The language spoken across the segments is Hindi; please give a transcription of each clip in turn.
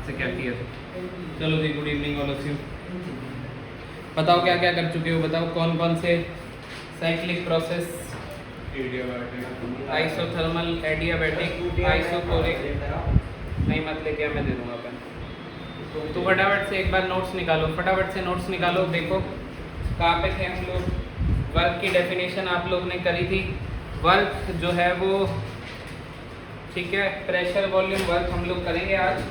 से क्या किया था। चलो जी, good evening all of you. बताओ क्या क्या कर चुके हो, बताओ कौन कौन से cyclic process, isothermal, adiabatic, isochoric, नहीं मत लेके मैं दे दूंगा अपन। तो फटाफट से एक बार नोट्स निकालो, फटाफट से नोट्स निकालो। देखो कहाँ पे थे हम लोग। वर्क की डेफिनेशन आप लोग ने करी थी। वर्क जो है वो, ठीक है, प्रेशर वॉल्यूम वर्क हम लोग करेंगे आज,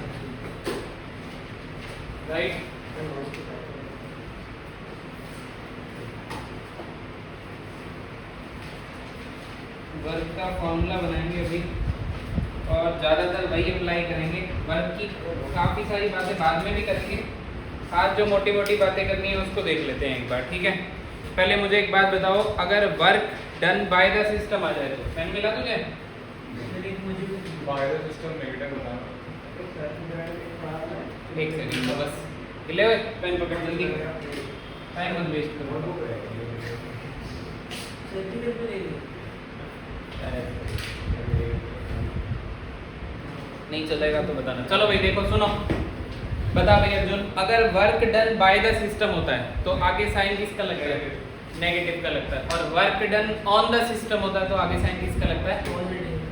राइट। वर्क का फॉर्मूला बनाएंगे अभी और ज़्यादातर वही अप्लाई करेंगे। वर्क की काफ़ी सारी बातें बाद में भी करेंगे, आज जो मोटी मोटी बातें करनी है उसको देख लेते हैं एक बार, ठीक है। पहले मुझे एक बात बताओ, अगर work done by the system आ जाए तो पेन मिला तुझे? बाय द सिस्टम नेगेटिव बताना। एक सेकंड तो बस, ले हुए पेन पकड़ जल्दी, टाइम मत वेस्ट करो। नहीं चलेगा तो बताना। चलो भाई देखो सुनो, बता भाई अर्जुन, अगर work done by the system होता है तो आगे साइन किसका लगता है? नेगेटिव का लगता है। और work done on the system होता है तो आगे साइन किसका लगता है?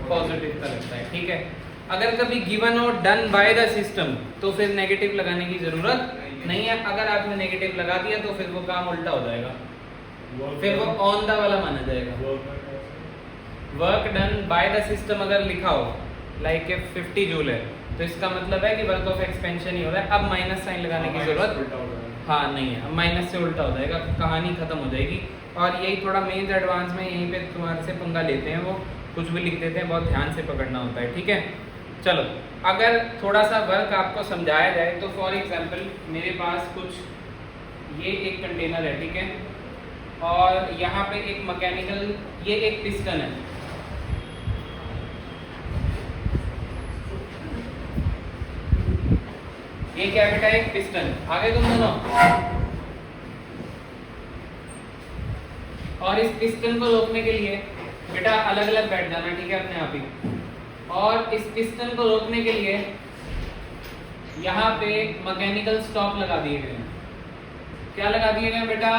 पॉजिटिव का लगता है, ठीक है। अगर कभी गिवन हो डन बाय द सिस्टम तो फिर नेगेटिव लगाने की जरूरत नहीं है। अगर आपने नेगेटिव लगा दिया तो फिर वो काम उल्टा हो जाएगा, फिर वो ऑन द वाला माना जाएगा। Work done by the system अगर लिखा हो लाइक 50 जूल है तो इसका मतलब है कि वर्क ऑफ एक्सपेंशन ही हो रहा है। अब माइनस साइन लगाने की जरूरत हाँ नहीं है, अब माइनस से उल्टा हो जाएगा, कहानी खत्म हो जाएगी। और यही थोड़ा मेन एडवांस में यहीं पे तुम्हारे से पंगा लेते हैं, वो कुछ भी लिख देते हैं, बहुत ध्यान से पकड़ना होता है, ठीक है। चलो अगर थोड़ा सा वर्क आपको समझाया जाए तो फॉर एग्जांपल मेरे पास कुछ ये एक कंटेनर है, ठीक है, और यहाँ पे एक मैकेनिकल, ये एक पिस्टन है, ये क्या बेटा? एक पिस्टन। आगे तुम सुनो, और इस पिस्टन को रोकने के लिए बेटा अलग अलग बैठ जाना, ठीक है, अपने आप ही। और इस पिस्टन को रोकने के लिए यहाँ पे मैकेनिकल स्टॉप लगा दिए गए हैं। क्या लगा दिए गए बेटा?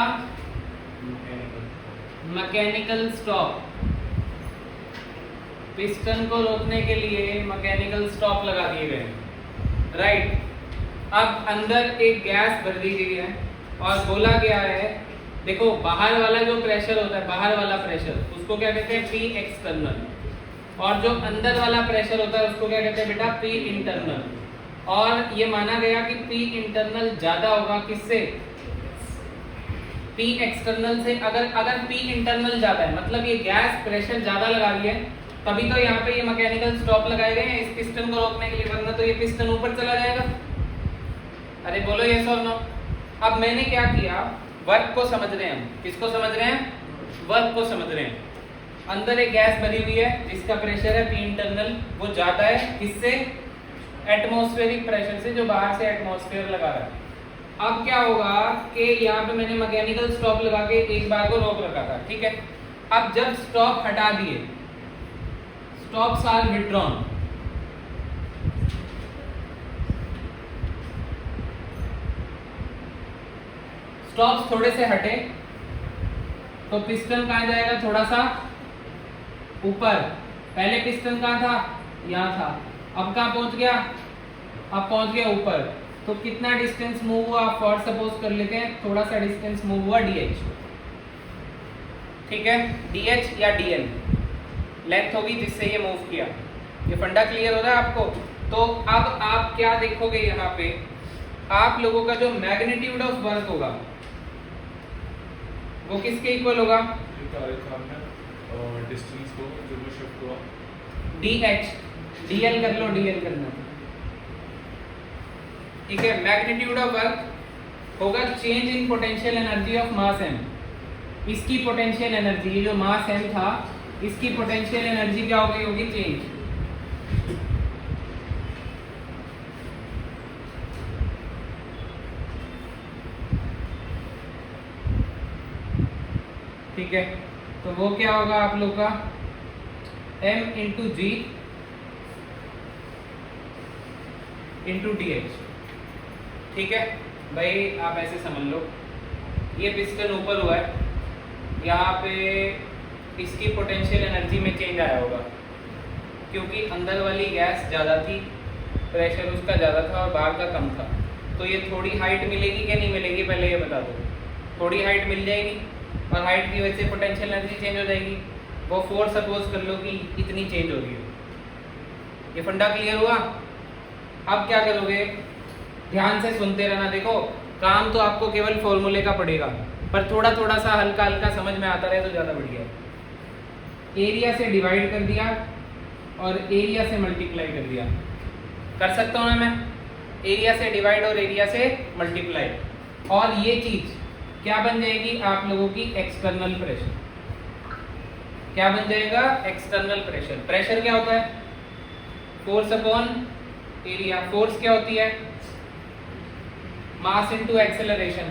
Mechanical stop. पिस्टन को रोकने के लिए मैकेनिकल स्टॉप लगा दिए गए, राइट। अब अंदर एक गैस भर दी गई है और बोला गया है, देखो बाहर वाला जो प्रेशर होता है, बाहर वाला प्रेशर, उसको क्या कहते हैं? P external. और जो अंदर वाला प्रेशर होता है उसको क्या कहते हैं बेटा? P internal. और ये माना गया कि पी इंटरनल ज्यादा होगा किससे? पी एक्सटर्नल से। अगर पी इंटरनल ज्यादा है मतलब ये गैस प्रेशर ज्यादा लगा रही है, तभी तो यहाँ पे ये मैकेनिकल स्टॉप लगाए गए हैं इस पिस्टन को रोकने के लिए, वरना तो ये पिस्टन ऊपर चला जाएगा। अरे बोलो यस और नो। अब मैंने क्या किया, वर्क को समझ रहे हैं हम, किसको समझ रहे हैं? वर्क को समझ रहे हैं। अंदर एक गैस भरी हुई है जिसका प्रेशर है पी इंटरनल, वो ज्यादा है किससे? एटमॉस्फेरिक प्रेशर से, जो बाहर से एटमॉस्फेयर लगा रहा है। अब क्या होगा कि यहाँ पे मैंने मैकेनिकल स्टॉप लगा के एक बार को रोक रखा था, ठीक है। अब जब स्टॉप हटा दिए, स्टॉप्स आर विथड्रॉन, स्टॉप्स थोड़े से हटे तो पिस्टन कहाँ जाएगा? थोड़ा सा ऊपर। पहले पिस्टन कहाँ था? यहाँ था। अब कहाँ पहुंच गया? अब पहुंच गया ऊपर। तो कितना डिस्टेंस मूव हुआ? फॉर सपोज कर लेते हैं थोड़ा सा डिस्टेंस मूव हुआ DH, ठीक है, DH या DL लेंथ होगी जिससे ये मूव किया। ये फंडा क्लियर हो रहा है आपको? तो अब आप क्या देखोगे यहाँ पे, आप लोगों का जो मैग्नीट्यूड ऑफ वर्क होगा वो किसके इक्वल होगा? डिस्टेंस को जो भी शिफ्ट हुआ, DH, DL कर लो, DL करना, ठीक है। मैग्नीट्यूड ऑफ वर्क होगा change in potential energy of mass m। इसकी पोटेंशियल एनर्जी, ये जो मास m था, इसकी पोटेंशियल एनर्जी क्या हो गई होगी? चेंज। ठीक है, तो वो क्या होगा आप लोग का? m इंटू जी इंटू डी एच। ठीक है भाई, आप ऐसे समझ लो, ये पिस्टन ऊपर हुआ है, यहाँ पे इसकी पोटेंशियल एनर्जी में चेंज आया होगा क्योंकि अंदर वाली गैस ज़्यादा थी, प्रेशर उसका ज़्यादा था और बाहर का कम था। तो ये थोड़ी हाइट मिलेगी कि नहीं मिलेगी, पहले ये बता दो। थोड़ी हाइट मिल जाएगी और हाइट की वजह से पोटेंशियल एनर्जी चेंज हो जाएगी। वो फोर्स सपोज कर लो कि इतनी चेंज हो रही है। ये फंडा क्लियर हुआ? अब क्या करोगे, ध्यान से सुनते रहना। देखो काम तो आपको केवल फॉर्मूले का पड़ेगा, पर थोड़ा थोड़ा सा हल्का हल्का समझ में आता रहे तो ज़्यादा बढ़िया है। एरिया से डिवाइड कर दिया और एरिया से मल्टीप्लाई कर दिया। कर सकता हूँ ना मैं, एरिया से डिवाइड और एरिया से मल्टीप्लाई, और ये चीज़ क्या बन जाएगी आप लोगों की एक्सटर्नल प्रेशर। क्या बन जाएगा? External pressure. प्रेशर क्या होता है? Force upon area. फोर्स क्या होती है? Mass into acceleration.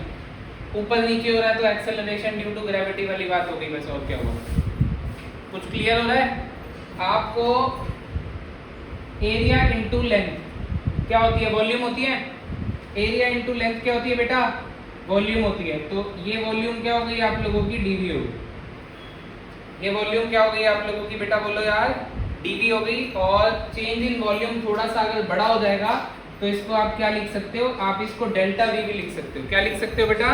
ऊपर नीचे हो रहा है तो एक्सेलरेशन ड्यू टू ग्रेविटी वाली बात हो गई बस, और क्या होगा? कुछ क्लियर हो रहा है आपको? एरिया इनटू लेंथ क्या होती है? वॉल्यूम होती है। एरिया इनटू लेंथ क्या होती है बेटा? वॉल्यूम होती है। तो ये वॉल्यूम क्या हो गई आप लोगों की? डीवी हो गई। ये वॉल्यूम क्या हो गई आप लोगों की बेटा? बोलो यार, डीवी हो गई। और चेंज इन वॉल्यूम थोड़ा सा अगर बड़ा हो जाएगा तो इसको आप क्या लिख सकते हो? आप इसको डेल्टा वी भी लिख सकते हो। क्या लिख सकते हो बेटा?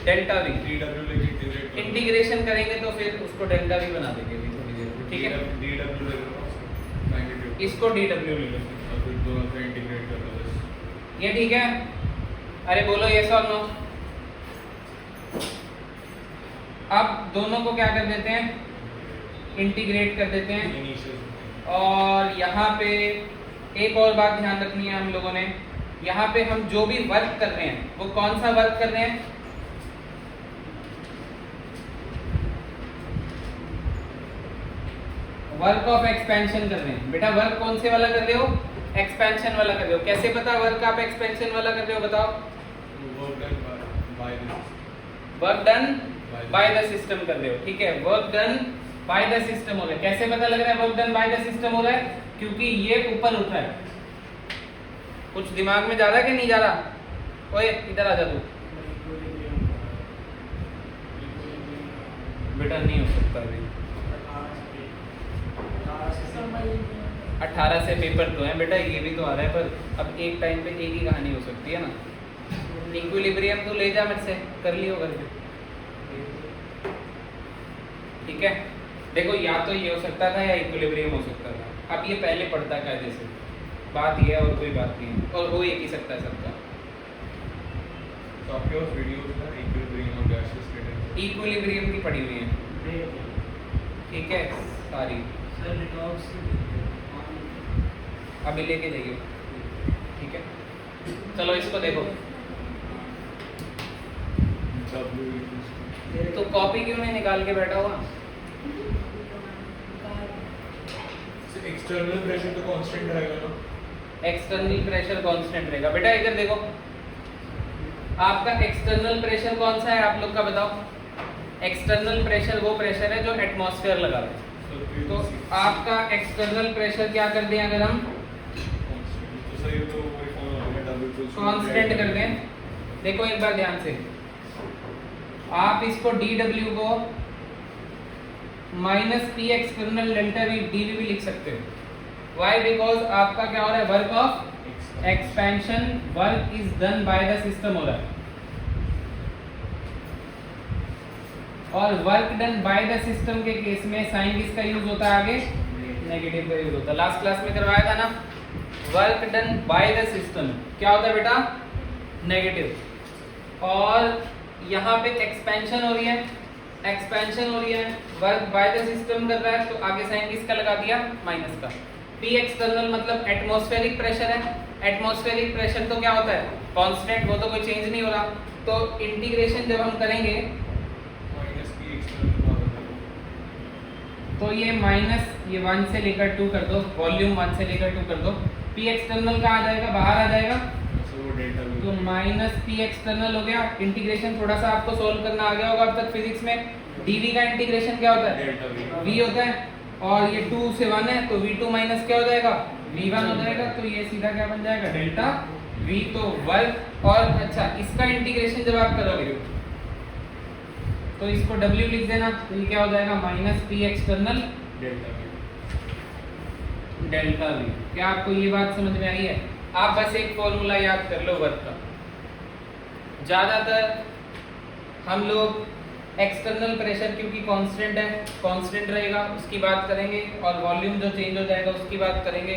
Delta we. इंटीग्रेशन करेंगे तो फिर उसको डेल्टा वी बना देंगे थोड़ी देर में, ठीक है? इसको डी डब्ल्यू ले लो, ये ठीक है? अरे बोलो यस और नो। अब दोनों को क्या कर देते हैं? इंटीग्रेट कर देते हैं। और यहाँ पे एक और बात ध्यान रखनी है हम लोगों ने, यहाँ पे हम जो भी वर्क कर रहे हैं वो कौन सा वर्क कर रहे हैं? वर्क ऑफ एक्सपेंशन कर रहे हैं। बेटा वर्क कौन से वाला कर रहे हो? एक्सपेंशन वाला कर रहे हो। कैसे पता वर्क आप एक्सपेंशन वाला कर रहे हो? बताओ। Work done by the system कर रहे हो, ठीक है? Work done by the system हो रहा है। कैसे पता लग रहा है work done by the system हो रहा है? क्योंकि ये ऊपर उठा है। कुछ दिमाग में जा रहा है कि नहीं जा रहा? ओए इधर आ जा तू। बेटा नहीं हो सकता अभी, 18 से पेपर तो है बेटा, ये भी तो आ रहा है। पर अब एक टाइम पे एक ही कहानी हो सकती है ना। इक्विलिब्रियम तो ले जा मेरे से, कर लियो करके, ठीक है? देखो या तो ये हो सकता था या इक्विलिब्रियम हो सकता था। अब ये पहले पढ़ता कायदे से, बात ये है और कोई बात नहीं है, और हो एक ही सकता है सबका। तो आपके पास वीडियोस है इक्विलिब्रियम और गैसेस के? इक्विलिब्रियम की पड़ी हुई है, ठीक है? सारी अभी लेके जाइए, ठीक है? चलो इसको देखो। तो कॉपी क्यों नहीं निकाल के बैठा हुआ? एक्सटर्नल प्रेशर तो कांस्टेंट रहेगा ना? एक्सटर्नल प्रेशर कांस्टेंट रहेगा। बेटा इधर देखो, आपका एक्सटर्नल प्रेशर कौन सा है आप लोग का बताओ? एक्सटर्नल प्रेशर वो प्रेशर है जो एटमॉस्फेयर लगा रहा है। तो आपका एक्सटर्नल प्रेशर क्या कर दें अगर हम कांस्टेंट कर दें? देखो एक बार ध्यान से, आप इसको डी डब्ल्यू को minus P external delta V DV भी लिख सकते हो। वाई? बिकॉज आपका क्या हो रहा है? Work of expansion, work is done by the system हो रहा है। और work done by the system के केस में साइन किसका यूज होता है? आगे नेगेटिव का यूज होता है। लास्ट क्लास में करवाया था ना, work done by the system क्या होता है बेटा? नेगेटिव। और यहाँ पे एक्सपेंशन हो रही है, एक्सपेंशन हो रही है, वर्क बाय द सिस्टम कर रहा है, तो आगे साइन किसका लगा दिया? माइनस का। पी एक्सटर्नल मतलब एटमॉस्फेरिक प्रेशर है। एटमॉस्फेरिक प्रेशर तो क्या होता है? कांस्टेंट, वो तो कोई चेंज नहीं हो रहा। तो इंटीग्रेशन जब हम करेंगे तो ये माइनस ये 1 से लेकर 2 कर दो, वॉल्यूम 1 से लेकर 2 कर दो। पी एक्सटर्नल कहाँ आ जाएगा? बाहर आ जाएगा, तो माइनस पी एक्सटर्नल हो गया। इंटीग्रेशन थोड़ा सा आपको सोल्व करना आ गया होगा अब तक फिजिक्स में। डीवी का इंटीग्रेशन क्या होता है? वी होता है। और ये 2 से 1 है तो v2 माइनस क्या हो जाएगा? V1 हो जाएगा, तो ये सीधा क्या बन जाएगा डेल्टा V, तो वर्क। और अच्छा इसका इंटीग्रेशन जब आप करोगे तो इसको W लिख देना, तो ये क्या हो जाएगा minus P external delta V। क्या आपको ये बात समझ में आई है? आप बस एक फॉर्मूला याद कर लो वर्क का। ज़्यादातर हम लोग एक्सटर्नल प्रेशर क्योंकि कांस्टेंट है, कांस्टेंट रहेगा उसकी बात करेंगे, और वॉल्यूम जो चेंज हो जाएगा उसकी बात करेंगे।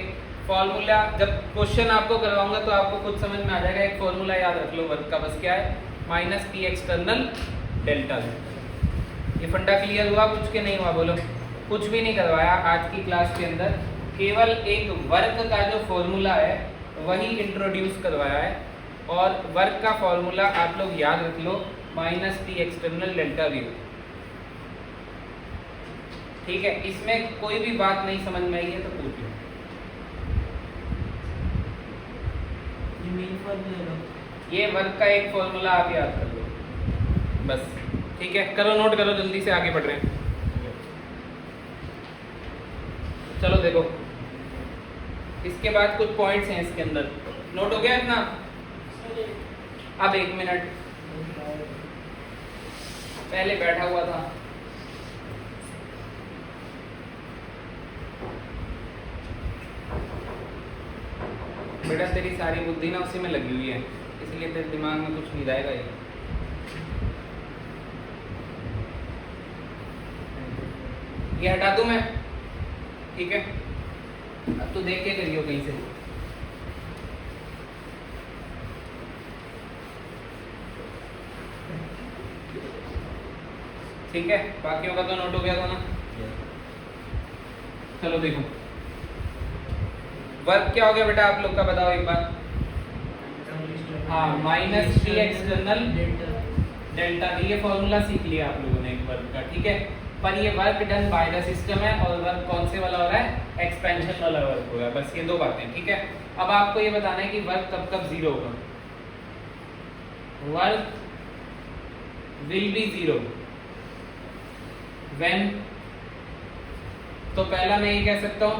फॉर्मूला जब क्वेश्चन आपको करवाऊंगा तो आपको खुद समझ में आ जाएगा। एक फॉर्मूला याद रख लो वर्क का, बस क्या है minus P external delta V। ये फंडा क्लियर हुआ कुछ के नहीं हुआ? बोलो। कुछ भी नहीं करवाया आज की क्लास के अंदर, केवल एक वर्क का जो फॉर्मूला है वही इंट्रोड्यूस करवाया है। और वर्क का फॉर्मूला आप लोग याद रख लो minus P external delta V। ठीक है, इसमें कोई भी बात नहीं समझ में आई है तो पूछ लो। ये वर्क का एक फॉर्मूला आप याद कर लो बस। ठीक है, करो नोट करो, जल्दी से आगे बढ़ रहे हैं। चलो देखो, इसके बाद कुछ पॉइंट्स हैं इसके अंदर। नोट हो गया इतना? अब 1 मिनट, पहले बैठा हुआ था। बेटा तेरी सारी बुद्धि ना उसी में लगी हुई है, इसलिए तेरे दिमाग में कुछ नहीं जाएगा। ये हटा दूं मैं? ठीक है, अब तो देख के करियो कहीं से। ठीक है, बाकियों का तो नोट हो गया था ना? चलो देखो, वर्क क्या हो गया बेटा आप लोग का, बताओ एक बार। हाँ, minus P external delta V। ये फॉर्मूला सीख लिया आप लोगों ने एक वर्क का। ठीक है, पर ये work done by the system है, और वर्क कौन से वाला हो रहा है? एक्सपेंशन वाला वर्क हो रहा है। बस ये 2 बातें। ठीक है, अब आपको ये बताना है कि वर्क कब कब 0 होगा। वर्क विल बी 0 व्हेन, तो पहला मैं ये कह सकता हूं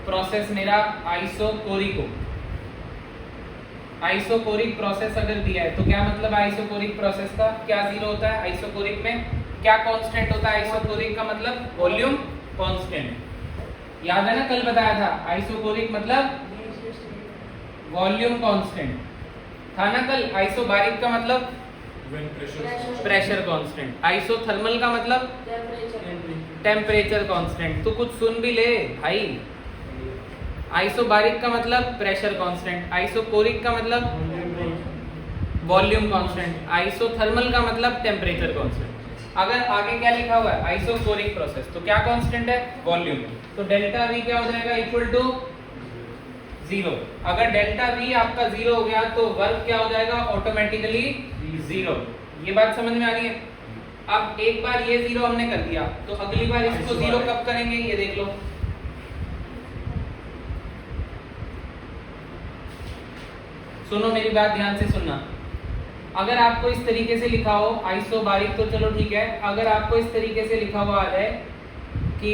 प्रोसेस मेरा आइसोकोरिक हो। आइसोकोरिक प्रोसेस अगर दिया है तो क्या मतलब आइसोकोरिक प्रोसेस का? क्या 0 होता है आइसोकोरिक में? क्या कांस्टेंट होता है आइसोकोरिक का? मतलब वॉल्यूम कांस्टेंट। याद है ना, कल बताया था आइसोकोरिक मतलब वॉल्यूम कांस्टेंट था ना कल। आइसोबारिक का मतलब प्रेशर कांस्टेंट। आइसोथर्मल का मतलब टेम्परेचर कांस्टेंट। तो कुछ सुन भी ले भाई। आइसोबारिक का मतलब प्रेशर कांस्टेंट, आइसोकोरिक का मतलब वॉल्यूम कांस्टेंट, आइसोथर्मल का मतलब टेम्परेचर कांस्टेंट। अगर आगे क्या लिखा हुआ है आइसोकोरिक प्रोसेस, तो क्या कांस्टेंट है? वॉल्यूम। तो डेल्टा V क्या हो जाएगा? Equal to 0। अगर डेल्टा V आपका 0 हो गया तो वर्क क्या हो जाएगा? ऑटोमेटिकली 0। ये बात समझ में आ रही है? अब एक बार ये 0 हमने कर दिया, तो अगली बार इसको 0 कब करेंगे ये देख लो। सुनो मेरी बात ध्यान से सुनना। अगर आपको इस तरीके से लिखा हो आइसोबारिक, तो चलो ठीक है। अगर आपको इस तरीके से लिखा हुआ आ जाए कि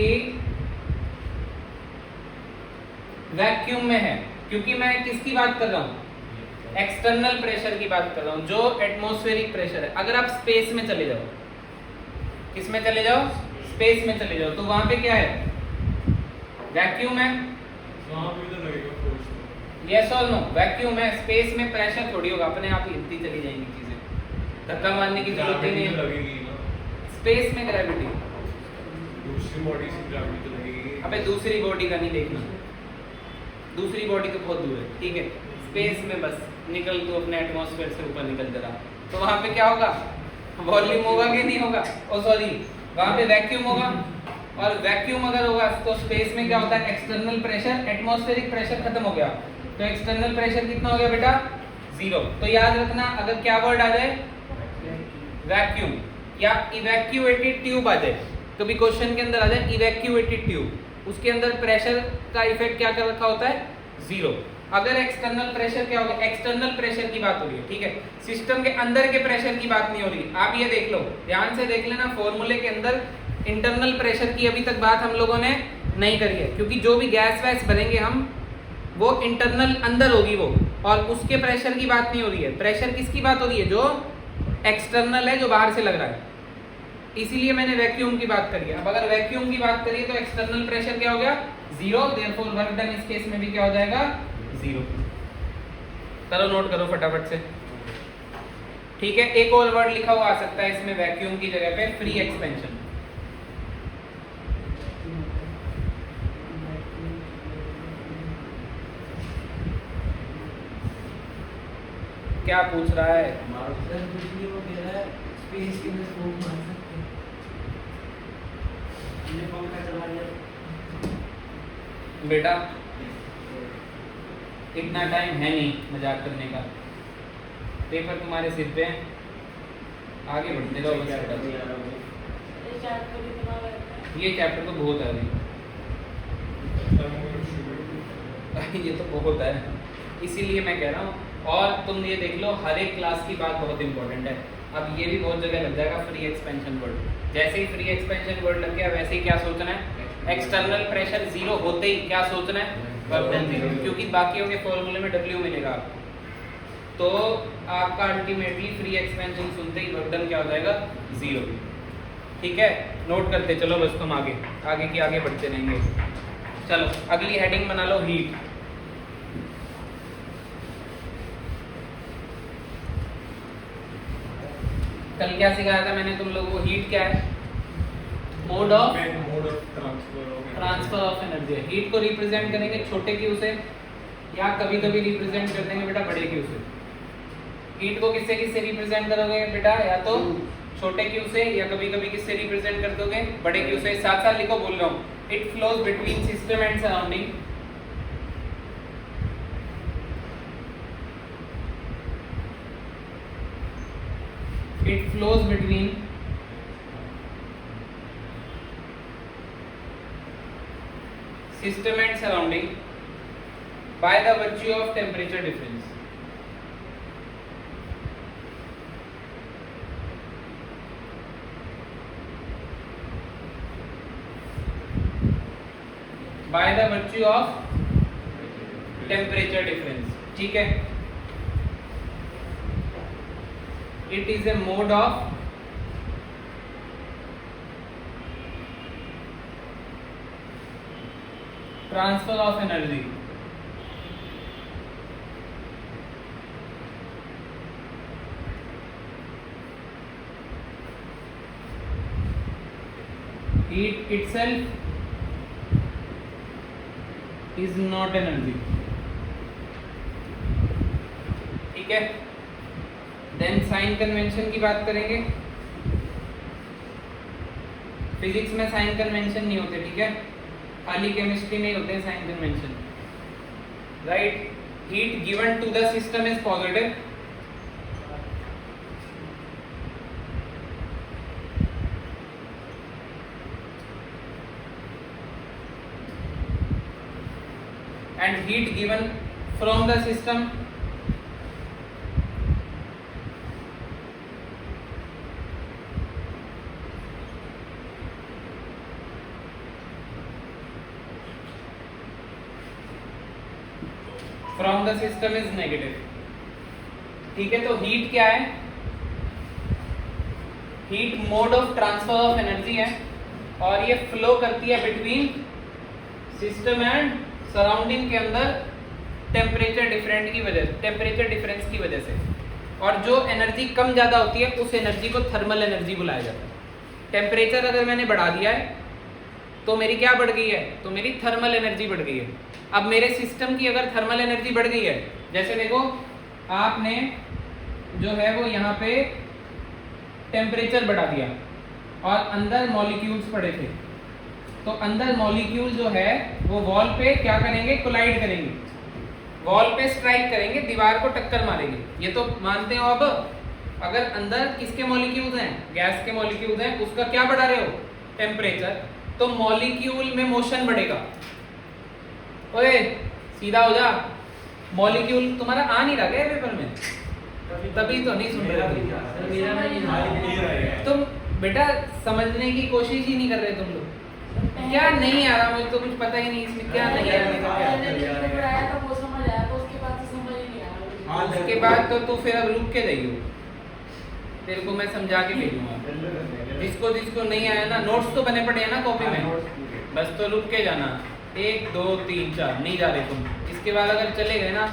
वैक्यूम में है, क्योंकि मैं किसकी बात कर रहा हूं? एक्सटर्नल प्रेशर की बात कर रहा हूं, जो एटमॉस्फेरिक प्रेशर है। अगर आप स्पेस में चले जाओ, किस में चले जाओ? स्पेस में चले जाओ, तो वहां पे क्या है? वैक्यूम है। वहां पे तो लगेगा फोर्स। यस और नो? वैक्यूम है, स्पेस में प्रेशर थोड़ी होगा, अपने आप ही हिलती चली जाएंगी चीजें, धक्का मारने की जरूरत ही नहीं है। लगेगी ना स्पेस में ग्रेविटी, दूसरी बॉडी से ग्रेविटी तो लगेगी। अबे दूसरी बॉडी का नहीं देखना, दूसरी बॉडी तो बहुत दूर है। ठीक है, स्पेस में बस निकल तो अपने एटमॉस्फेयर से ऊपर निकल जरा, तो वहां पे क्या होगा? वॉल्यूम होगा कि नहीं होगा? ओ सॉरी, वहां पे वैक्यूम होगा। और वैक्यूम अगर होगा तो स्पेस में क्या होता है? एक्सटर्नल प्रेशर, एटमॉस्फेरिक प्रेशर खत्म हो गया, तो एक्सटर्नल प्रेशर कितना हो गया बेटा? 0। तो याद रखना, अगर क्या वर्ड आ जाए? वैक्यूम या इवैक्यूएटेड ट्यूब आ जाए, कभी क्वेश्चन के अंदर आ जाए इवैक्यूएटेड ट्यूब, उसके अंदर प्रेशर का इफेक्ट क्या कर रखा होता है? 0। अगर एक्सटर्नल प्रेशर क्या होगा? एक्सटर्नल प्रेशर की बात हो रही है। ठीक है, सिस्टम के अंदर के प्रेशर की बात नहीं हो रही। आप ये देख लो, ध्यान से देख लेना, फॉर्मूले के अंदर इंटरनल प्रेशर की अभी तक बात हम लोगों ने नहीं करी है, क्योंकि जो भी गैस वैस भरेंगे हम वो इंटरनल अंदर होगी वो, और उसके प्रेशर की बात नहीं हो रही है। प्रेशर किसकी बात हो रही है? जो एक्सटर्नल है, जो बाहर से लग रहा है। इसीलिए मैंने वैक्यूम की बात करी है। अब अगर वैक्यूम की बात करिए तो एक्सटर्नल प्रेशर क्या हो गया? 0, देयरफॉर वर्क डन इस केस में भी क्या हो जाएगा? 0। चलो नोट करो फटाफट से। ठीक है, एक और वर्ड लिखा हुआ आ सकता है इसमें वैक्यूम की जगह पे, फ्री एक्सपेंशन। क्या पूछ रहा है? बेटा इतना टाइम है नहीं मजाक करने का, पेपर तुम्हारे सिर पे है, आगे बढ़ते रहो बस। ये चैप्टर तो बहुत है अभी, ये तो बहुत है, इसीलिए मैं कह रहा हूँ। और तुम ये देख लो, हर एक क्लास की बात बहुत इंपॉर्टेंट है। अब ये भी बहुत जगह लग जाएगा फ्री एक्सपेंशन वर्ड। जैसे ही फ्री एक्सपेंशन वर्ड लग गया, वैसे ही क्या सोचना है? एक्सटर्नल प्रेशर 0 होते ही क्या सोचना है? वर्क डन 0, क्योंकि बाकियों के फॉर्मूले में W मिलेगा आपको। तो आपका अल्टीमेटली फ्री एक्सपेंशन सुनते ही वर्क डन क्या हो जाएगा? 0। ठीक है, नोट करते चलो बस, तुम आगे आगे की आगे बढ़ते रहेंगे। चलो अगली हेडिंग बना लो, हीट। कल क्या सिखाया था मैंने तुम लोगों को? हीट क्या है? Mode of transfer of energy. Heat को रिप्रेजेंट करेंगे छोटे क्यू से, या कभी कभी रिप्रेजेंट कर देंगे बेटा बड़े क्यू से। हीट को किससे किससे रिप्रेजेंट करोगे बेटा? या तो छोटे क्यू से, या कभी कभी किससे रिप्रेजेंट कर दोगे? बड़े क्यू से। साथ साथ लिखो, बोल रहा हूँ। It flows between system and surrounding. It flows between system and surrounding by the virtue of temperature difference. By the virtue of temperature difference. ठीक है, it is a mode of transfer of energy. Heat itself is not energy. ठीक है, देन साइन कन्वेंशन की बात करेंगे। फिजिक्स में साइन कन्वेंशन नहीं होते, ठीक है, खाली केमिस्ट्री में ही होते हैं sign convention, right. Heat given to the system is positive, and heat given from the system from the system is negative। ठीक है, तो हीट क्या है? Heat mode of transfer of energy है, और ये फ्लो करती है बिटवीन सिस्टम एंड सराउंडिंग के अंदर टेम्परेचर टेम्परेचर डिफरेंस की वजह से। और जो एनर्जी कम ज़्यादा होती है उस एनर्जी को थर्मल एनर्जी बुलाया जाता है। टेम्परेचर अगर मैंने बढ़ा दिया है तो मेरी क्या बढ़ गई है? तो मेरी थर्मल एनर्जी बढ़ गई है। अब मेरे सिस्टम की अगर थर्मल एनर्जी बढ़ गई है, जैसे देखो आपने जो है वो यहाँ पे टेम्परेचर बढ़ा दिया और अंदर मॉलिक्यूल्स पड़े थे, तो अंदर मॉलिक्यूल जो है वो वॉल पे क्या करेंगे? कोलाइड करेंगे, वॉल पे स्ट्राइक करेंगे, दीवार को टक्कर मारेंगे। ये तो मानते हो। अब अगर अंदर किसके मॉलिक्यूल्स हैं? गैस के मॉलिक्यूल्स हैं, उसका क्या बढ़ा रहे हो? टेम्परेचर। तो मॉलिक्यूल में मोशन बढ़ेगा। ओए सीधा हो जा, मॉलिक्यूल तुम्हारा आ नहीं रहा क्या पेपर में? तभी तो नहीं सुन रहे तुम बेटा, समझने की कोशिश ही नहीं कर रहे तुम लोग। क्या नहीं आ रहा? मुझे तो कुछ पता ही नहीं इसमें क्या नहीं आ रहा। उसके बाद तो तू फिर अब रुक के जाइयो, तेरे को मैं समझा के भेजूंगा। जिसको जिसको नहीं आया ना, नोट्स तो बने पड़े हैं ना कॉपी में, बस तो रुक के जाना। 1 2 3 4 नहीं जा रहे तुम। इसके बाद अगर चले गए ना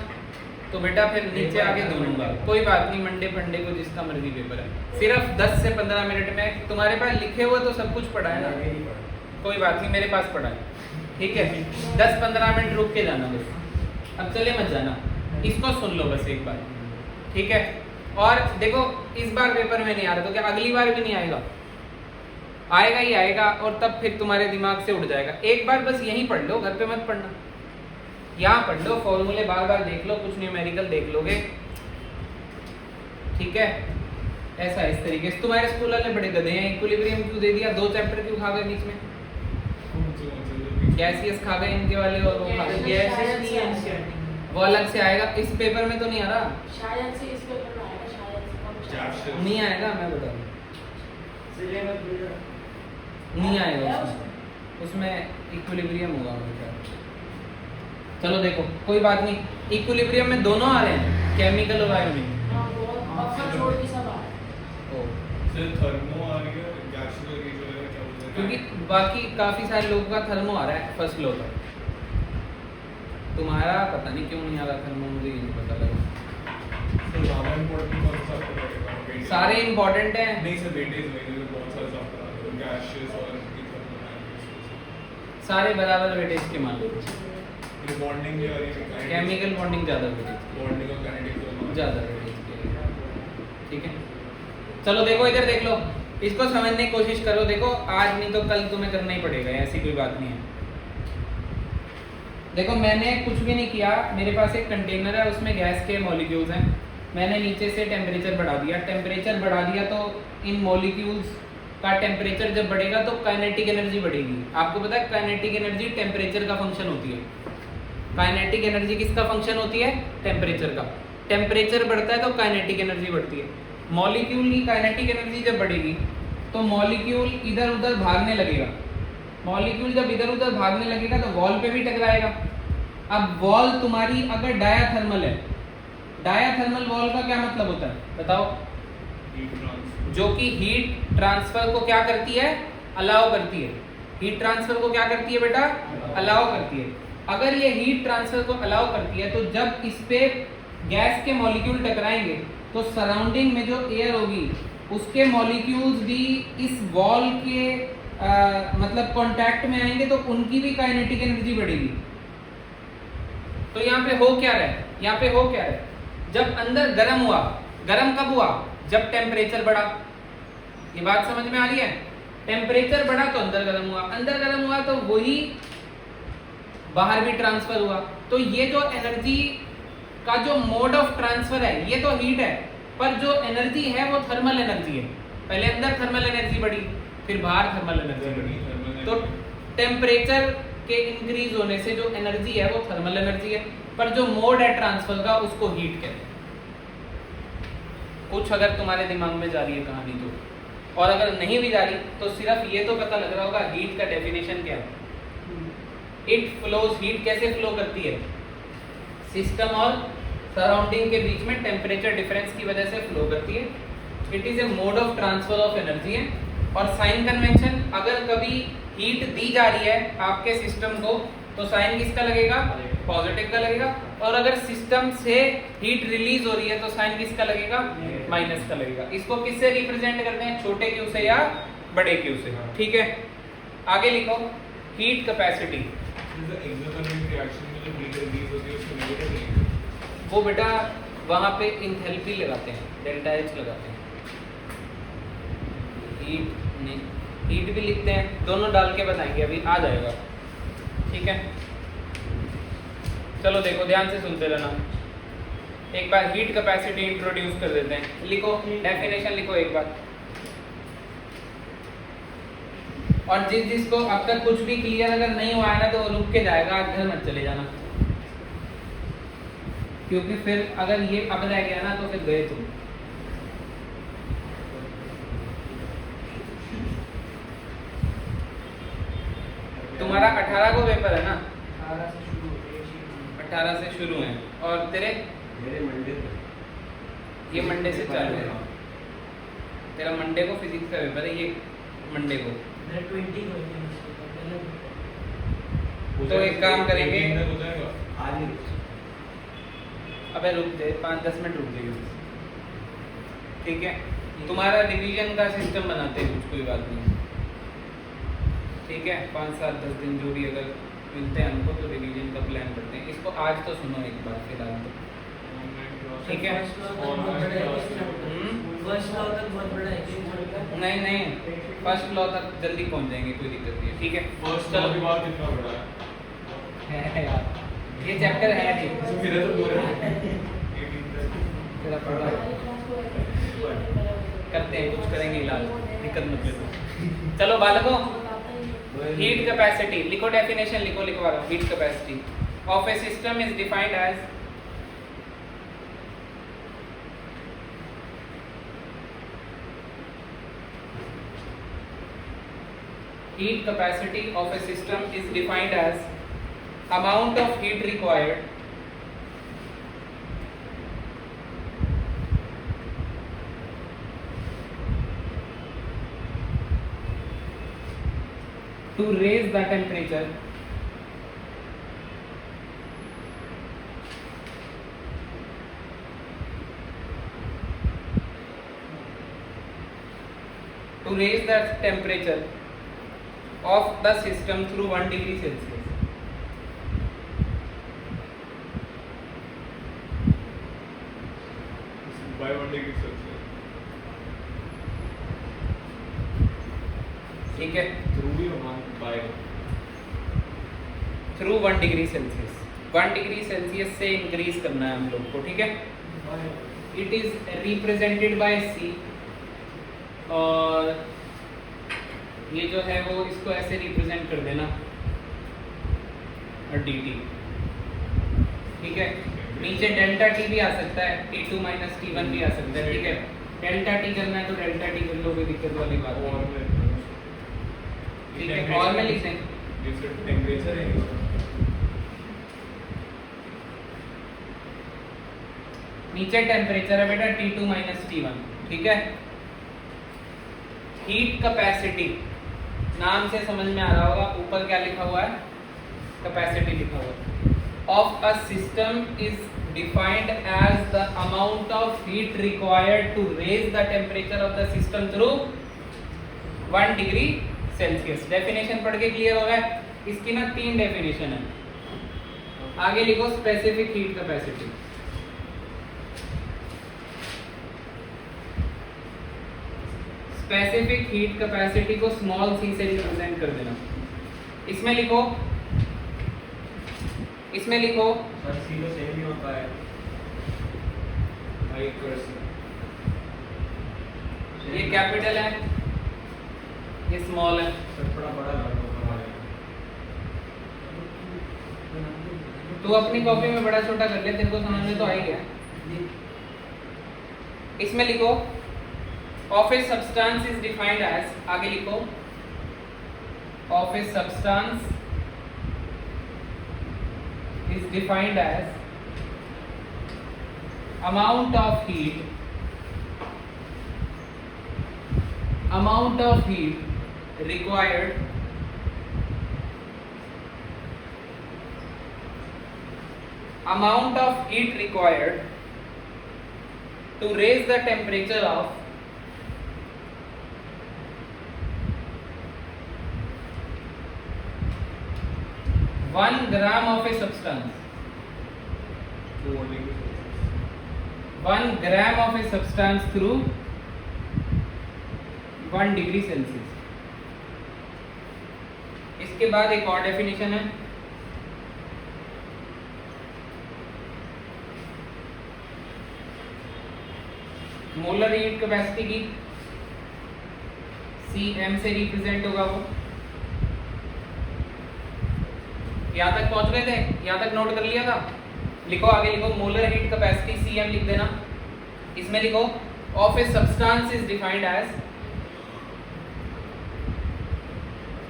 तो बेटा फिर नीचे आके ढूंढूंगा, कोई बात नहीं, मंडे फंडे को जिसका मर्जी पेपर है। सिर्फ 10 से 15 मिनट में तुम्हारे पास लिखे हुए तो सब कुछ पढ़ा है ना, कोई बात नहीं, मेरे पास पढ़ा है, ठीक है। 10-15 मिनट रुक के जाना बस, अब चले मत जाना। इसको सुन लो बस एक बार, ठीक है। और देखो इस बार पेपर में नहीं आ रहा तो क्या अगली बार भी नहीं आएगा? आएगा ही आएगा, और तब फिर तुम्हारे दिमाग से उड़ जाएगा। एक बार बस यहीं पढ़ लो, घर पे मत पढ़ना, यहाँ पढ़ लो, फॉर्मूले बार बार देख लो, कुछ न्यूमेरिकल देख लोगे, ठीक है। ऐसा इस तरीके से। तुम्हारे स्कूल वाले बड़े गधे हैं, इक्विलिब्रियम क्यों दे दिया? 2 चैप्टर क्यों खा गए बीच में? गैसियस खा गए इनके वाले, और वो खा गए, वो अलग से आएगा। इस पेपर में तो नहीं आ रहा, शायद से इस पेपर में आएगा, शायद से नहीं आएगा, मैं बता दूं नहीं आएगा उसमें इक्विलिब्रियम होगा हमेशा। चलो देखो कोई बात नहीं, इक्विलिब्रियम में दोनों आ रहे हैं, केमिकल और आयोनिक। हाँ, बहुत अक्सर छोड़ के सब आ रहा है। सिर्फ थर्मो आ रही है, गैसियस और ये जो है क्या बोलते हैं, क्योंकि बाकी काफी सारे लोगों का थर्मो आ रहा है फर्स्ट फ्लो पर, तुम्हारा पता नहीं क्यों नहीं आ रहा थर्मो, मुझे ये नहीं पता लगा। तो ज़्यादा इम्पोर्टेंट कौन सा आपको लगेगा? वेटेज? सारे इम्पोर्टेंट हैं, नहीं सर, वेटेज में बहुत सारे चैप्टर आ रहे हैं, गैसियस और सारे बराबर वेटेज के मान लो। ये बॉन्डिंग भी आ रही है, केमिकल बॉन्डिंग ज़्यादा वेटेज बॉन्डिंग और काइनेटिक दोनों ज़्यादा वेटेज के, ठीक है। चलो देखो इधर देख लो, इसको समझने की कोशिश करो। देखो आज नहीं तो कल तुम्हें करना ही पड़ेगा, ऐसी कोई बात नहीं है। देखो मैंने कुछ भी नहीं किया, मेरे पास एक कंटेनर है, उसमें गैस के मॉलिक्यूल्स हैं, मैंने नीचे से टेम्परेचर बढ़ा दिया। टेम्परेचर बढ़ा दिया तो इन मॉलिक्यूल्स का टेम्परेचर जब बढ़ेगा तो काइनेटिक एनर्जी बढ़ेगी। आपको पता है काइनेटिक एनर्जी टेम्परेचर का फंक्शन होती है। काइनेटिक एनर्जी किसका फंक्शन होती है? टेम्परेचर का। टेम्परेचर बढ़ता है तो काइनेटिक एनर्जी बढ़ती है। मॉलिक्यूल की काइनेटिक एनर्जी जब बढ़ेगी तो मॉलिक्यूल इधर उधर भागने लगेगा। मॉलिक्यूल जब इधर उधर भागने लगेगा तो वॉल पे भी टकराएगा। अब वॉल तुम्हारी अगर डायाथर्मल है, डायाथर्मल वॉल का क्या मतलब होता है बताओ? जो कि हीट ट्रांसफर को क्या करती है? अलाउ करती है। हीट ट्रांसफर को क्या करती है बेटा? अलाउ करती है। अगर ये हीट ट्रांसफर को अलाउ करती है तो जब इस पे गैस के मॉलिक्यूल टकराएंगे तो सराउंडिंग में जो एयर होगी उसके मॉलिक्यूल्स भी इस वॉल के मतलब कांटेक्ट में आएंगे तो उनकी भी काइनेटिक एनर्जी बढ़ेगी। तो यहाँ पे हो क्या रहा है? यहाँ पे हो क्या रहा है? जब अंदर गर्म हुआ, गर्म कब हुआ? जब टेम्परेचर बढ़ा। ये बात समझ में आ रही है? टेम्परेचर बढ़ा तो अंदर गर्म हुआ, अंदर गर्म हुआ तो वही बाहर भी ट्रांसफर हुआ। तो ये जो एनर्जी का जो मोड ऑफ ट्रांसफर है ये तो हीट है, पर जो एनर्जी है वो थर्मल एनर्जी है। पहले अंदर थर्मल एनर्जी बढ़ी, फिर बाहर थर्मल एनर्जी बढ़ी। तो टेम्परेचर के इंक्रीज होने से जो एनर्जी है वो थर्मल एनर्जी है, पर जो मोड है ट्रांसफर का उसको हीट कहते हैं। कुछ अगर तुम्हारे दिमाग में जा रही है कहानी तो, और अगर नहीं भी जा रही तो सिर्फ ये तो पता लग रहा होगा हीट का डेफिनेशन क्या है। इट फ्लोज, हीट कैसे फ्लो करती है? सिस्टम और सराउंडिंग के बीच में टेम्परेचर डिफरेंस की वजह से फ्लो करती है। It is a mode of transfer of energy है। और साइन कन्वेंशन, अगर कभी हीट दी जा रही है आपके सिस्टम को तो साइन किसका लगेगा? पॉजिटिव का लगेगा। और अगर सिस्टम से हीट रिलीज हो रही है तो साइन किसका लगेगा? माइनस का लगेगा। इसको किससे रिप्रेजेंट करते हैं? छोटे क्यू से या बड़े क्यू से, ठीक है। आगे लिखो हीट कैपेसिटी। वो बेटा वहां पे इंथैल्पी लगाते हैं, डेल्टा एच लगाते हैं। हीट नहीं, हीट भी लिखते हैं, दोनों डाल के बताएंगे, अभी आ जाएगा, ठीक है। चलो देखो ध्यान से सुनते रहना। एक बार हीट कैपेसिटी इंट्रोड्यूस कर देते हैं। लिखो डेफिनेशन, लिखो एक बार। और जिसको अब तक कुछ भी क्लियर अगर नहीं हुआ है ना तो रुक के जाएगा, आज घर मत चले जाना, क्योंकि फिर अगर ये अब रह गया ना तो फिर गए तुम। तुम्हारा 18 को पेपर है ना? 18 से शुरू है। और तेरे मेरे मंडे ये मंडे से चालू है। तेरा मंडे को फिजिक्स का पेपर है, ये मंडे को। मेरा 20 को है तो एक काम करेंगे, हो जाएगा आज ही अबे रुक दे, 5-10 मिनट रुक जाइए, ठीक है। तुम्हारा रिवीजन का सिस्टम बनाते हैं, कुछ कोई बात नहीं, ठीक है। 5-7-10 दिन जो भी अगर मिलते हैं हमको तो रिवीजन का प्लान करते हैं। इसको आज तो सुनो एक बार फिलहाल तो, ठीक है। फर्स्ट लॉ तक बहुत बड़ा है नहीं नहीं, फर्स्ट लॉ तक जल्दी पहुंच जाएंगे, कोई दिक्कत नहीं है, ठीक है। फर्स्ट लॉ के बाद कितना बड़ा है है यार, ये चैप्टर है नहीं मेरे तो पूरे तेरा पढ़ा है। करते हैं, कुछ करेंगे इलाज, दिक्कत मत लो। चलो बालकों, हीट कैपेसिटी लिखो, डेफिनेशन लिखो, लिखवा रहा हूँ। Heat capacity of a system is defined as heat capacity of a system is defined as amount of heat required to raise the temperature of the system through 1 degree Celsius. by 1 degree Celsius ठीक है, through भी मान by through 1 degree Celsius. 1 degree Celsius से इंक्रीज करना है हम लोग को, ठीक है। इट इज रिप्रेजेंटेड बाय सी, और ये जो है वो इसको ऐसे रिप्रेजेंट कर देना और dt, ठीक है। नीचे डेल्टा टी भी आ सकता है, t2 माइनस t1 भी आ सकता है, ठीक है। डेल्टा टी करना है तो डेल्टा टी कर लो, कोई दिक्कत वाली बात नहीं, ठीक है। और में लिख देंगे ये सिर्फ टेम्परेचर है नीचे टेम्परेचर है बेटा T2 माइनस T1, ठीक है। हीट कैपेसिटी नाम से समझ में आ रहा होगा, ऊपर क्या लिखा हुआ है, कैपेसिटी लिखा हुआ है। Of a system is defined as the amount of heat required to raise the temperature of the system through 1 degree Celsius. Definition पढ़ के क्लियर हो गया। इसकी ना 3 डेफिनेशन है। आगे लिखो specific heat capacity. Specific heat capacity को स्मॉल सी से रिप्रेजेंट कर देना। इसमें लिखो, इसमें लिखो सर सी तो सेम ही होता है ये कैपिटल है, ये स्मॉल है। सर थोड़ा बड़ा लगा तू अपनी कॉपी में बड़ा छोटा कर ले, तेरे को समझ में तो आ ही गया। इसमें लिखो of a substance is defined as, आगे लिखो of a substance is defined as amount of heat required to raise the temperature of 1 gram of a substance, 1 gram of a substance through 1 degree Celsius. इसके बाद एक और डेफिनेशन है, मोलर हीट कैपेसिटी की Cm से रिप्रेजेंट होगा वो। यहाँ तक पहुंच गए थे, यहाँ तक नोट कर लिया था। लिखो आगे, लिखो मोलर हीट कैपेसिटी Cm लिख देना। इसमें लिखो of a substance is defined as,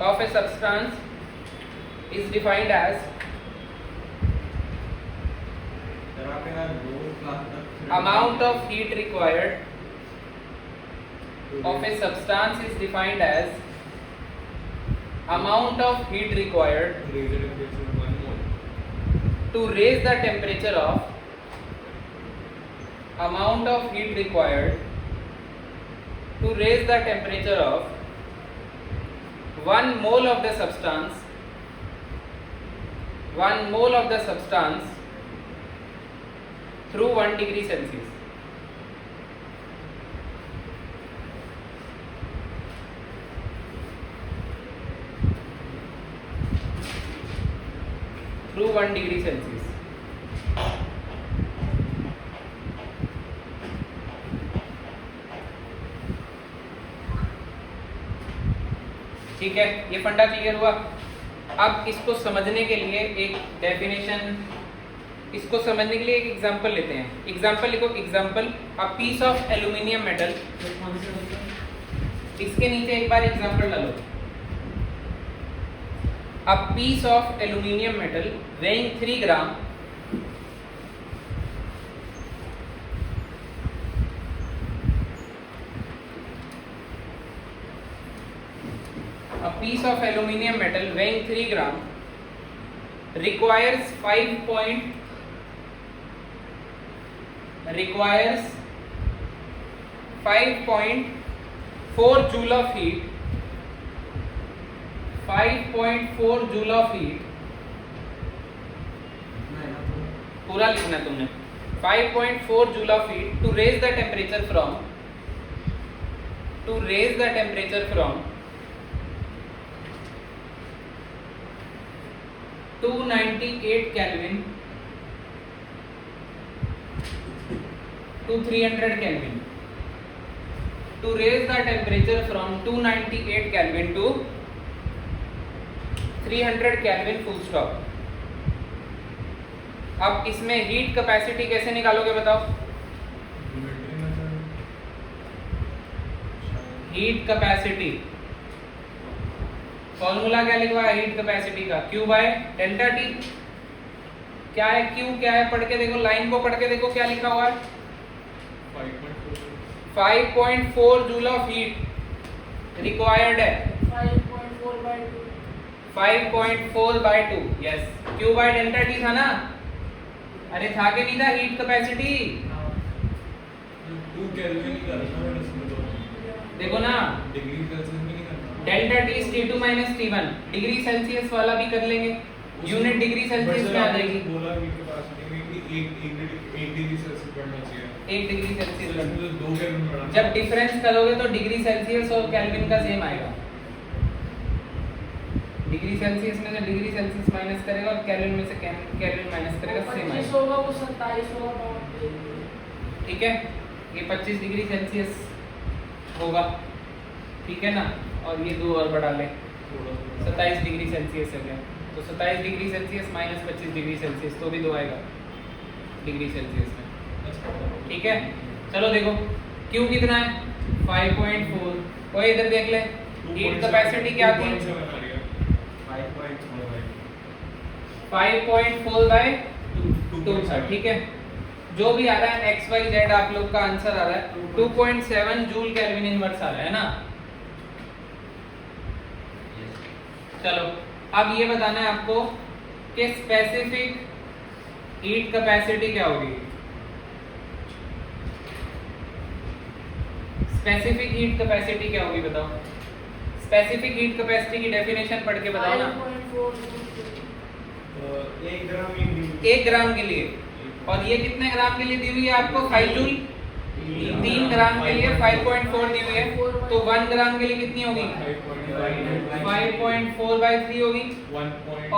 of a substance is defined as sir आप यार रोज amount of heat required of a substance is defined as amount of heat required to raise the temperature 1 mole. to raise the temperature of amount of heat required to raise the temperature of 1 mole of the substance through 1 degree Celsius. Through 1 degree Celsius. ठीक है, ये फंडा क्लियर हुआ। अब इसको समझने के लिए एक डेफिनेशन, इसको समझने के लिए एक एग्जांपल लेते हैं। एग्जांपल लिखो, example a piece of aluminium metal. इसके नीचे एक बार एग्जांपल डालो। A piece of aluminium metal weighing 3 gram A piece of aluminium metal weighing 3 gram requires 5.4 joule of heat. 5.4 joule of heat. पूरा लिखना तुमने। 5.4 joule of heat to raise the temperature from 298 Kelvin to 300 Kelvin. To raise the temperature from 298 Kelvin to 300 Kelvin full stop. अब इसमें हीट कैपेसिटी कैसे निकालोगे बताओ? हीट कैपेसिटी फॉर्मूला क्या लिखवा है हीट कैपेसिटी का? Q by delta T. क्या है Q, क्या है? पढ़ के देखो, लाइन को पढ़ के देखो क्या लिखा हुआ है। 5.4 जूल ऑफ हीट रिक्वायर्ड है। 5.4 by 2 yes. Q by delta T था ना? अरे था कि नहीं था हीट कैपेसिटी? 2 केल्विन ही करना है इसमें तो। देखो ना, डिग्री सेल्सियस में नहीं करना। Delta T T2 minus T1 degree Celsius वाला भी कर लेंगे, यूनिट डिग्री सेल्सियस में आ जाएगी। बोला हीट कैपेसिटी में कि 1 डिग्री सेल्सियस बढ़ना चाहिए। 1 डिग्री सेल्सियस इसमें तो 2 केल्विन बढ़ना। जब डिफरेंस करोगे तो डिग्री सेल्सियस और केल्विन का सेम आएगा। डिग्री सेल्सियस में से डिग्री सेल्सियस माइनस करेगा और केल्विन में से केल्विन माइनस करेगा, सेम आएगा। होगा वो 27 होगा। ठीक है, ये 25 डिग्री सेल्सियस होगा, ठीक है ना? और ये 2 और बढ़ा ले, 27 डिग्री सेल्सियस हो गया। तो 27 degree Celsius minus 25 degree Celsius तो भी 2 आएगा डिग्री सेल्सियस में। ठीक है, चलो देखो Q कितना है? 5.4। और इधर देख ले हीट कैपेसिटी क्या थी? 5.4 बाय 2 था। ठीक है, जो भी आ रहा है एक्स वाई जेड आप लोग का आंसर आ रहा है 2.7 जूल केल्विन इनवर्स आ रहा है ना? चलो अब ये बताना है आपको कि स्पेसिफिक हीट कैपेसिटी क्या होगी। स्पेसिफिक हीट कैपेसिटी क्या होगी बताओ? स्पेसिफिक हीट कैपेसिटी की डेफिनेशन पढ़ के बताओ ना। 1 ग्राम के लिए, और ये कितने ग्राम के लिए दी हुई है आपको? 5 जूल। 3 ग्राम के लिए 5.4 दी हुई है, तो 1 ग्राम के लिए कितनी होगी? 5.4 बाय 3 होगी।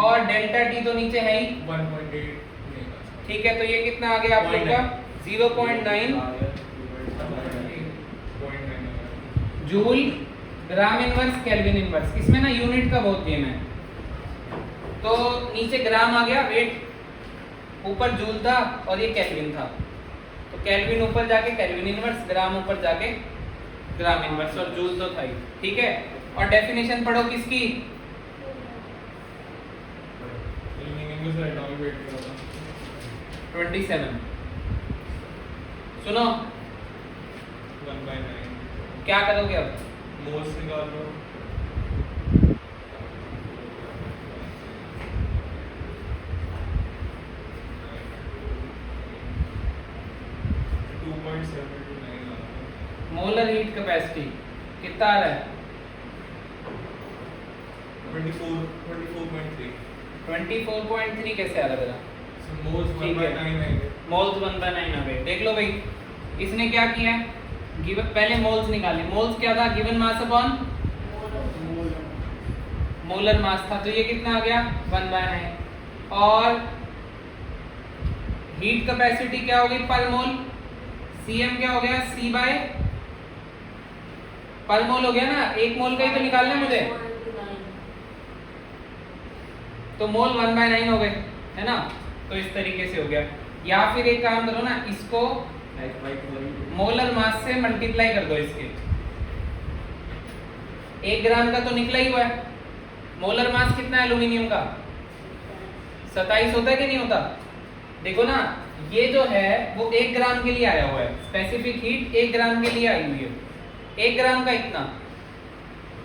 और डेल्टा टी तो नीचे है ही, 1.8। ठीक है, तो ये कितना आ गया आप लोग का? 0.9 जूल ग्राम इनवर्स केल्विन इनवर्स। इसमें ना यूनिट का बहुत गेम है, तो नीचे ग्राम आ गया वेट, ऊपर जूल था और ये केल्विन था, तो केल्विन ऊपर जाके केल्विन इनवर्स, ग्राम ऊपर जाके ग्राम इनवर्स, और जूल तो था ही। ठीक है, और डेफिनेशन पढ़ो किसकी? 27। सुनो 1/9 क्या करोगे अब? मोल्स निकाल लो। मोलर हीट कैपेसिटी कितना आ रहा है? 24.3 24.3 कैसे आ रहा है? मोल्स ठीक है। 1/9 आएंगे। मोल्स 1/9 आ गए। देख लो भाई, इसने क्या किया है, गिवन पहले मोल्स निकाले। मोल्स क्या था? Given mass upon molar mass था, तो ये कितना आ गया? 1/9। और हीट कैपेसिटी क्या होगी पर मोल? Cm क्या हो गया? C बाय पर मोल हो गया ना, एक मोल का ही तो निकालना है मुझे, तो मोल 1/9 हो गए, है ना? तो इस तरीके से हो गया। या फिर एक काम करो ना, इसको मोलर मास से मल्टीप्लाई कर दो इसके। 1 ग्राम का तो निकला ही हुआ है। मोलर मास कितना है एल्यूमिनियम का? 27 होता है कि नहीं होता? देखो ना, ये जो है वो 1 ग्राम के लिए आया हुआ है, स्पेसिफिक हीट 1 ग्राम के लिए आई हुई है। 1 ग्राम का इतना,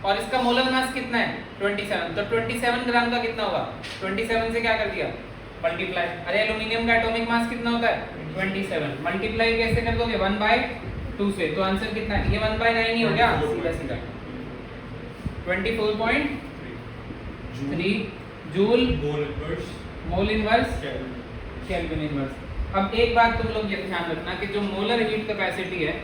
और इसका मोलर मास कितना है? 27। तो 27 ग्राम का कितना होगा? 27 से क्या कर दिया? मल्टीप्लाई। अरे एल्यूमिनियम का एटॉमिक मास कितना होता है? 27। मल्टीप्लाई कैसे कर दोगे? 1/2 से। तो आंसर कितना है? ये 1/9 ही हो गया सीधा सीधा। 24.3 joule mole inverse kelvin inverse. अब एक बात तुम लोग ये ध्यान रखना कि जो मोलर हीट कैपेसिटी है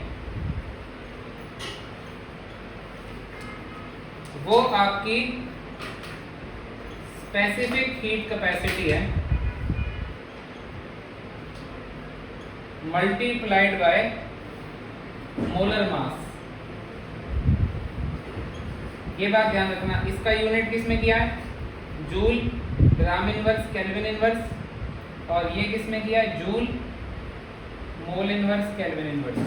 वो आपकी स्पेसिफिक हीट कैपेसिटी है मल्टीप्लाइड बाय मोलर मास। ये बात ध्यान रखना। इसका यूनिट किस में किया है? जूल, ग्राम इनवर्स, केल्विन इनवर्स। और ये किस में किया है? Joule, mole inverse, kelvin inverse.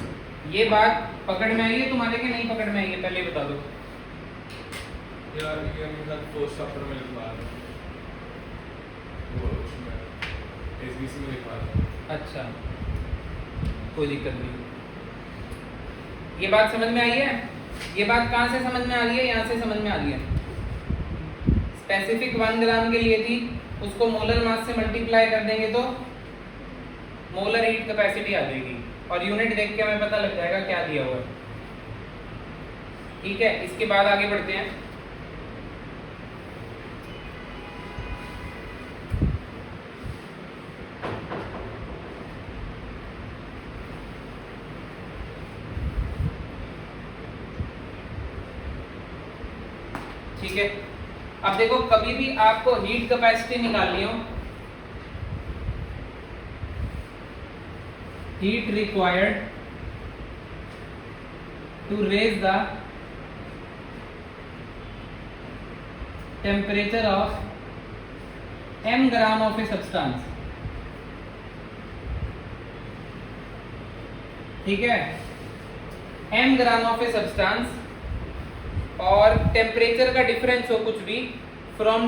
ये बात पकड़ में आई है तुम्हारे कि नहीं पकड़ में आई है? पहले बता दो यार। ये मतलब फर्स्ट चैप्टर में लिखवा रहा हूं, वो उसमें एसबीसी में लिखवा रहा हूं। अच्छा, कोई दिक्कत नहीं। ये बात समझ में आई है? ये बात कहाँ से समझ में आ रही है? यहाँ से समझ में आ रही है। स्पेसिफिक 1 ग्राम के लिए थी, उसको मोलर मास से मल्टीप्लाई कर देंगे तो मोलर हीट कैपेसिटी आ जाएगी, और यूनिट देख के हमें पता लग जाएगा क्या दिया हुआ है। ठीक है, इसके बाद आगे बढ़ते हैं। ठीक है, अब देखो, कभी भी आपको हीट कैपेसिटी निकालनी हो, heat required to raise the temperature of m gram of a substance. ठीक है, m gram of a substance, और टेम्परेचर का डिफरेंस हो कुछ भी फ्रॉम,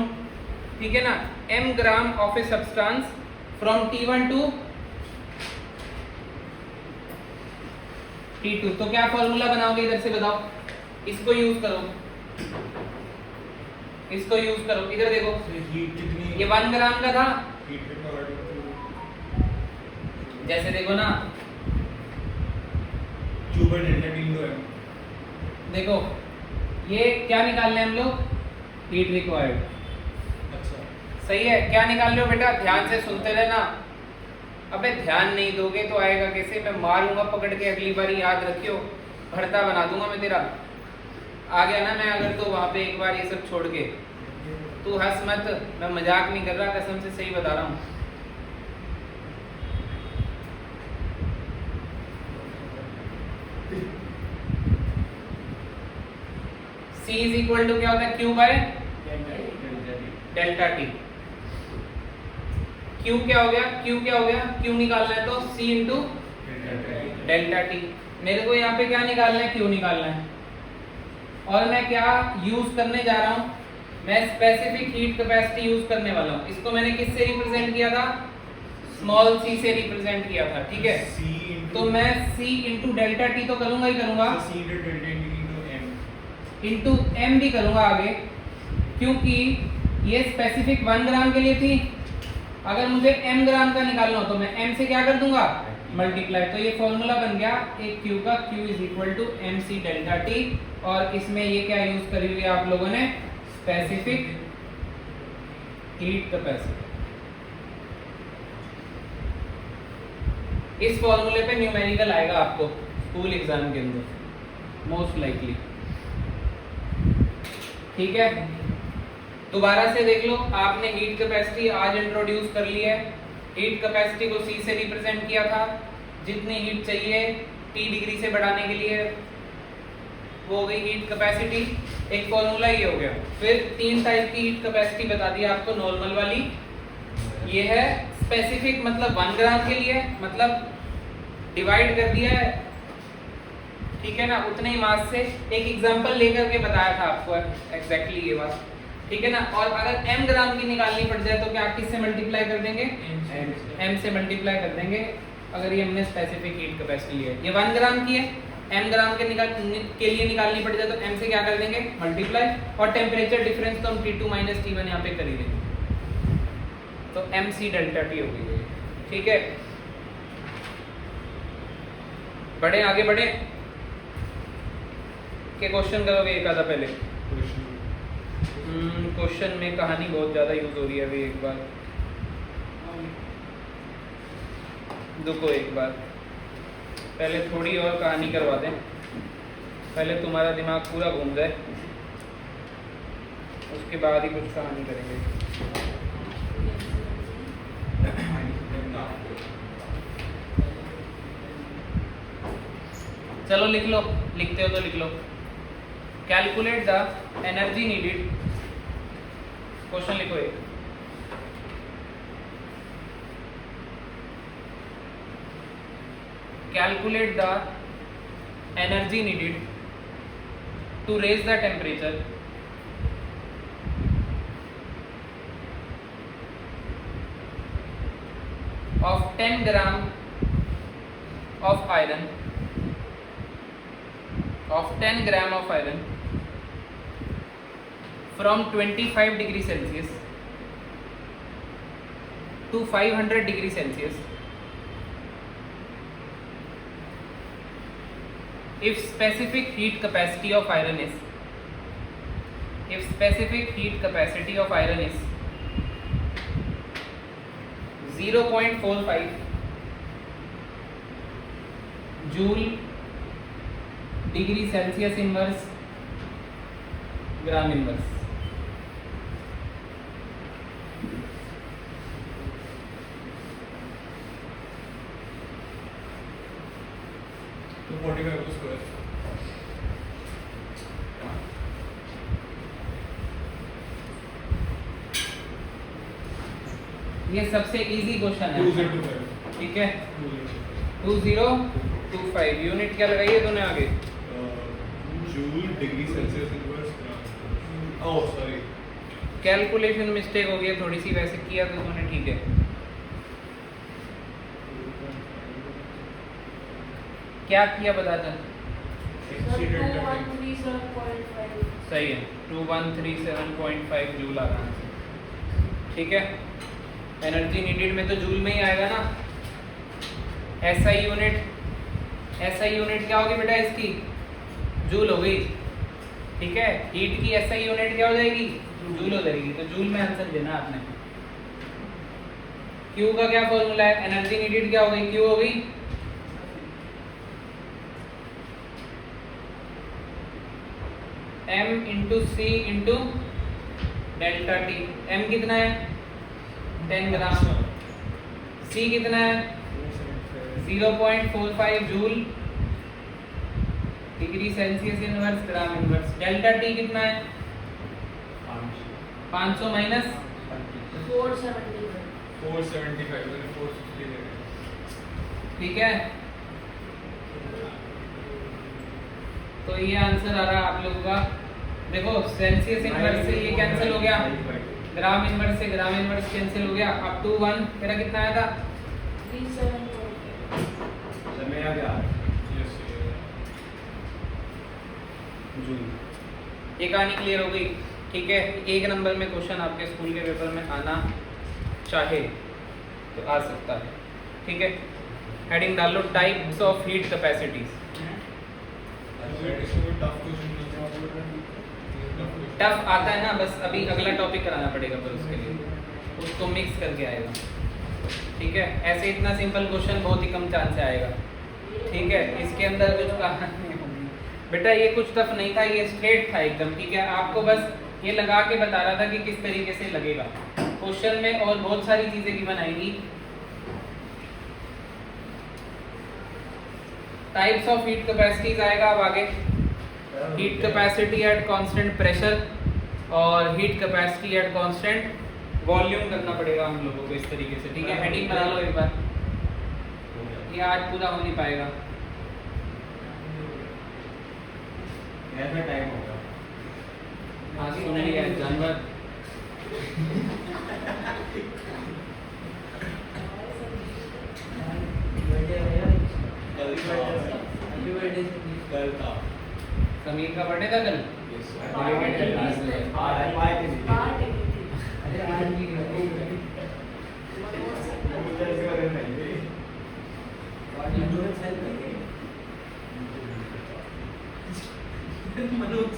ठीक है ना, m gram of a substance from T1 to T2। तो क्या फॉर्मूला बनाओगे? इधर से बताओ, इसको यूज करो, इसको यूज करो। इधर देखो, हीट कितनी? ये 1 ग्राम का था। हीट रिक्वायर्ड जैसे देखो ना, Q/Δ देखो ये क्या निकाल रहे हैं हम लोग? Heat required. अच्छा, सही है। क्या निकाल रहे हो बेटा? ध्यान से सुनते रहना। अबे ध्यान नहीं दोगे तो आएगा कैसे? मैं मारूंगा पकड़ के, अगली बार याद रखियो, भरता बना दूंगा मैं तेरा। आ गया ना मैं अगर तो वहां पे एक बार ये सब छोड़ के। तू हंस मत, मैं मजाक नहीं कर रहा, कसम से सही बता रहा हूँ। C इज इक्वल टू क्या होता है? Q by delta T. Q क्या हो गया? Q क्या हो गया? Q निकालना है तो C इंटू डेल्टा टी। मेरे को यहाँ पे क्या निकालना है? Q निकालना है। और मैं क्या यूज करने जा रहा हूँ? मैं स्पेसिफिक हीट कैपेसिटी यूज करने वाला हूँ। इसको मैंने किससे रिप्रेजेंट किया था? स्मॉल c से रिप्रेजेंट किया था। ठीक है, C तो मैं C इंटू डेल्टा टी तो करूंगा ही करूंगा, C into delta into M. Into M भी करूंगा आगे, क्योंकि ये स्पेसिफिक 1 ग्राम के लिए थी। अगर मुझे m ग्राम का निकालना हो तो मैं m से क्या कर दूंगा, मल्टीप्लाई। तो ये फॉर्मूला बन गया एक Q का, Q is equal to MC delta T। और इसमें ये क्या यूज करी हुई है आप लोगों ने, स्पेसिफिक हीट कैपेसिटी। इस फॉर्मूले पे न्यूमेरिकल आएगा आपको स्कूल एग्जाम के अंदर मोस्ट लाइकली, ठीक है। दोबारा से देख लो, आपने हीट कैपेसिटी आज इंट्रोड्यूस कर ली है। हीट कैपेसिटी को C से रिप्रेजेंट किया था, जितनी हीट चाहिए T डिग्री से बढ़ाने के लिए वो हो गई हीट कैपेसिटी। एक फॉर्मूला ये हो गया। फिर 3 टाइप की हीट कैपेसिटी बता दी आपको, नॉर्मल वाली ये है, स्पेसिफिक मतलब 1 ग्राम के लिए, मतलब डिवाइड कर दिया है, ठीक है ना, उतने ही मास से। एक एग्जांपल लेकर के बताया था आपको एग्जैक्टली ये बात, ठीक है ना। और अगर m ग्राम की निकालनी पड़ जाए तो क्या किससे मल्टीप्लाई कर देंगे, m से मल्टीप्लाई कर देंगे। अगर ये हमने स्पेसिफिक हीट कैपेसिटी ली है, ये 1 ग्राम की है, m ग्राम के लिए निकालनी पड़ जाए तो m से क्या कर देंगे, मल्टीप्लाई। और टेम्परेचर डिफरेंस तो हम T2 माइनस T1 यहाँ पे कर ही देंगे, तो MC डेल्टा T हो गई, ठीक है। बढ़े आगे बढ़े, के क्वेश्चन करोगे एक आधा पहले। क्वेश्चन में कहानी बहुत ज़्यादा यूज हो रही है अभी, एक बार रुको, एक बार पहले थोड़ी और कहानी करवा दें, पहले तुम्हारा दिमाग पूरा घूम जाए, उसके बाद ही कुछ कहानी करेंगे। चलो लिख लो, लिखते हो तो लिख लो। Calculate the energy needed, question लिखो एक। Calculate the energy needed to raise the temperature of 10 gram of iron, of 10 gram of iron from 25 degree Celsius to 500 degree Celsius if specific heat capacity of iron is, if specific heat capacity of iron is 0.45 joule degree Celsius inverse gram inverse. तो 45 को स्क्वायर, ये सबसे इजी क्वेश्चन है, 2025, ठीक है। 2025 यूनिट क्या लगाई है तूने आगे, joule degree Celsius inverse, oh sorry, calculation mistake हो गई है थोड़ी सी, वैसे किया तो तूने ठीक है। क्या किया बता चल। सही है, 2137.5 जूल आ रहा है, ठीक है। एनर्जी नीडेड में तो जूल में ही आएगा ना। एसआई यूनिट, एसआई यूनिट क्या होगी बेटा इसकी, जूल हो गई, ठीक है। हीट की एसआई यूनिट क्या हो जाएगी, जूल हो जाएगी, तो जूल में आंसर देना आपने। क्यू का क्या फॉर्मूला है, एनर्जी नीडेड क्या हो गई, क्यू हो गई m इंटू सी इंटू डेल्टा टी। m कितना है 10 ग्राम, c कितना है 0.45 जूल डिग्री सेल्सियस इनवर्स ग्राम इनवर्स। डेल्टा टी कितना है 500 माइनस 475, मैंने 450 ले लिया, ठीक है। तो ये आंसर आ रहा है आप लोगों का। देखो सेल्सियस इनवर्स से ये कैंसिल हो गया, ग्राम इनवर्स से ग्राम इनवर्स कैंसिल हो गया। अब 2 1 तेरा कितना आया था मेरा क्या Yes, जूल। ये कहानी क्लियर हो गई? ठीक है, 1 नंबर में क्वेश्चन आपके स्कूल के पेपर में आना चाहे तो आ सकता है। ठीक है, हेडिंग डाल लो types of heat capacities. Tough आता है ना, बस अभी अगला टॉपिक कराना पड़ेगा पर उसके लिए उसको मिक्स करके आएगा। ठीक है, ऐसे इतना सिंपल क्वेश्चन बहुत ही कम चांस से आएगा। ठीक है, इसके अंदर कुछ कहानी होगी बेटा, ये कुछ टफ नहीं था, ये स्ट्रेट था एकदम। ठीक है, आपको बस ये लगा के बता रहा था कि किस तरीके से लगेगा क्वेश्चन में, और बहुत सारी चीजें गिवन आएंगी। टाइप्स ऑफ हीट कैपेसिटीज आएगा अब आगे, heat capacity at constant pressure और heat capacity at constant volume करना पड़ेगा हम लोगों को इस तरीके से। ठीक है, हेडिंग बना लो एक बार, ये आज पूरा हो नहीं पाएगा। ऐसा टाइम होगा हाँ, सुन लिया है, जानवर। कल था। समीर का बर्थडे था कल। Yes, मनोज